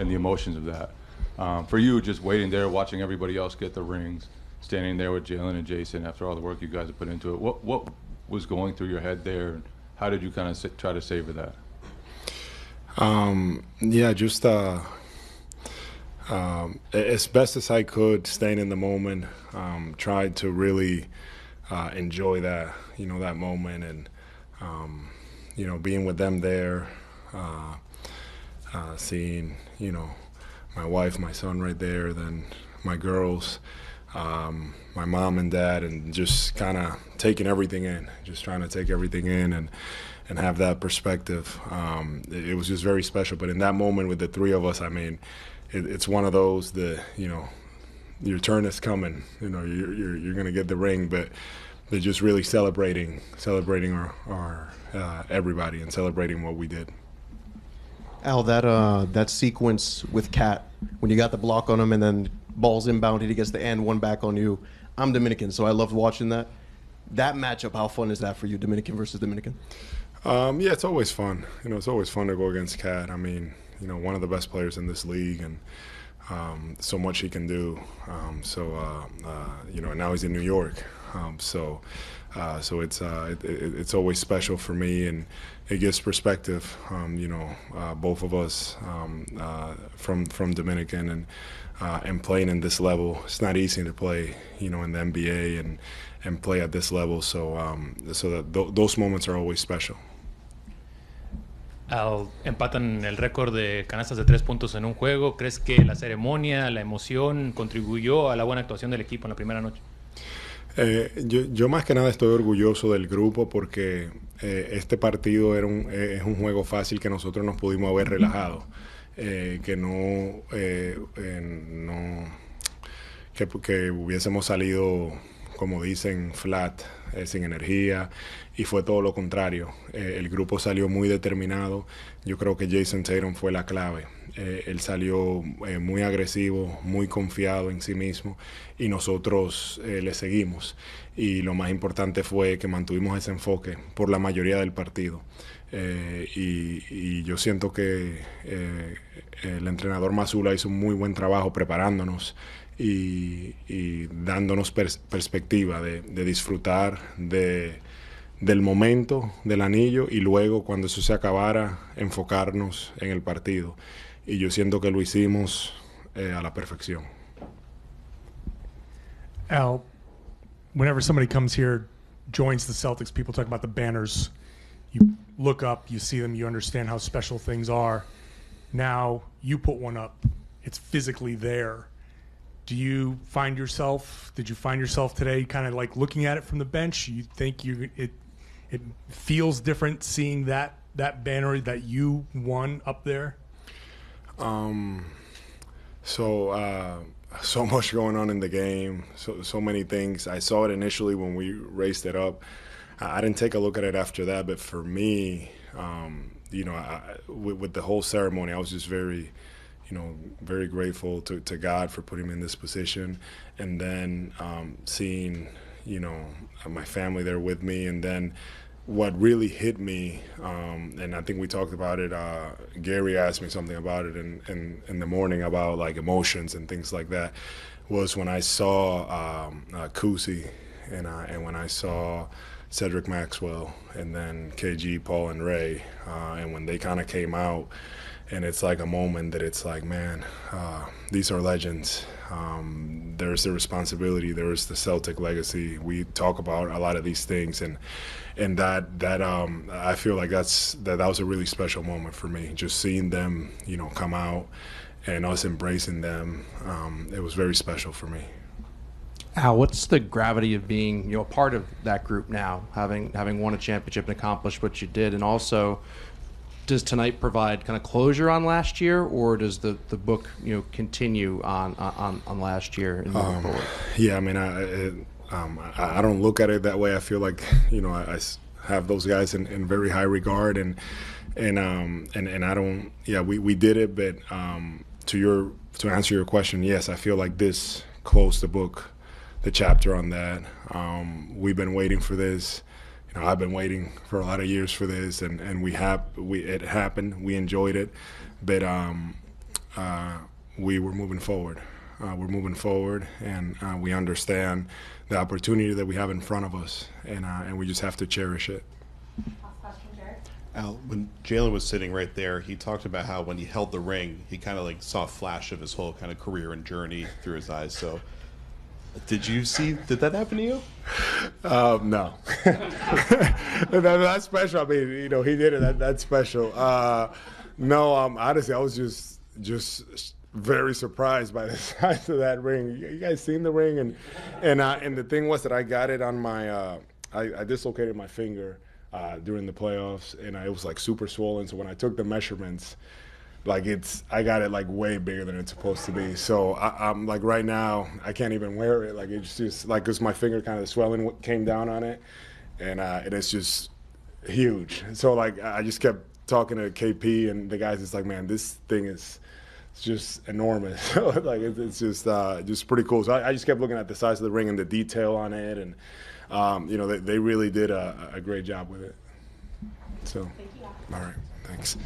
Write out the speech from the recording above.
and the emotions of that. For you, just waiting there, watching everybody else get the rings, standing there with Jaylen and Jayson after all the work you guys have put into it, what was going through your head there, and how did you kind of try to savor that? Just as best as I could, staying in the moment, tried to really enjoy that, that moment, and being with them there, seeing, my wife, my son right there, then my girls, my mom and dad, and just kind of taking everything in, just trying to take everything in and have that perspective. It was just very special. But in that moment with the three of us, I mean, it's one of those that, your turn is coming. You're going to get the ring, but they're just really celebrating our everybody and celebrating what we did. Al, that sequence with Cat, when you got the block on him and then ball's inbounded, he gets the and one back on you. I'm Dominican, so I loved watching that. That matchup, how fun is that for you, Dominican versus Dominican? It's always fun. It's always fun to go against Cat. I mean, one of the best players in this league, and so much he can do. And now he's in New York. So it's always special for me, and it gives perspective. Both of us from Dominican and playing in this level. It's not easy to play, in the NBA and play at this level. So those moments are always special. Empatan el récord de canastas de 3 puntos en un juego. ¿Crees que la ceremonia, la emoción contribuyó a la buena actuación del equipo en la primera noche? Yo más que nada estoy orgulloso del grupo porque este partido es un juego fácil que nosotros nos pudimos haber relajado, que hubiésemos salido, como dicen, flat, sin energía, y fue todo lo contrario. El grupo salió muy determinado. Yo creo que Jayson Tatum fue la clave. Él salió muy agresivo, muy confiado en sí mismo, y nosotros le seguimos. Y lo más importante fue que mantuvimos ese enfoque por la mayoría del partido. Y yo siento que el entrenador Mazzulla hizo un muy buen trabajo preparándonos y dándonos perspectiva de disfrutar del momento del anillo, y luego cuando eso se acabara enfocarnos en el partido. Y yo siento que lo hicimos a la perfección. Al, whenever somebody comes here, joins the Celtics, people talk about the banners. You look up, you see them, you understand how special things are. Now you put one up. It's physically there. Did you find yourself today kind of like looking at it from the bench? You think it feels different seeing that banner that you won up there? So much going on in the game, so many things. I saw it initially when we raised it up. I didn't take a look at it after that, but for me, with the whole ceremony, I was just very grateful to God for putting me in this position, and then seeing, my family there with me, and then what really hit me, and I think we talked about it, Gary asked me something about it in the morning about like emotions and things like that, was when I saw Cousy and when I saw Cedric Maxwell, and then KG, Paul, and Ray, and when they kind of came out, and it's like a moment that it's like, man, these are legends. There's the responsibility, there's the Celtic legacy. We talk about a lot of these things, and that I feel like that was a really special moment for me. Just seeing them, come out, and us embracing them, it was very special for me. Al, what's the gravity of being a part of that group now, having won a championship and accomplished what you did, and also, does tonight provide kind of closure on last year, or does the book continue on last year and moving forward? Yeah, I mean, I don't look at it that way. I feel like I have those guys in very high regard, and I don't. Yeah, we did it, but to answer your question, yes, I feel like this closed the book, the chapter on that. We've been waiting for this. I've been waiting for a lot of years for this, and it happened. We enjoyed it, but we were moving forward. We're moving forward, and we understand the opportunity that we have in front of us, and we just have to cherish it. Last question, Jared. Al, when Jalen was sitting right there, he talked about how when he held the ring, he kind of like saw a flash of his whole kind of career and journey through his eyes. So, did that happen to you? No. That's special. I mean, you know, he did it. That's special. No, honestly, I was just very surprised by the size of that ring. You guys seen the ring? And the thing was that I got it on my, I dislocated my finger during the playoffs, and it was like super swollen. So when I took the measurements, like I got it like way bigger than it's supposed to be. So I'm like right now, I can't even wear it. Like it's just like, cause my finger kind of swelling came down on it, and it's just huge. So like I just kept talking to KP and the guys. It's like, man, this thing is just enormous. Like it's just pretty cool. So I just kept looking at the size of the ring and the detail on it, and you know, they really did a great job with it. So, Thank you. all right, thanks.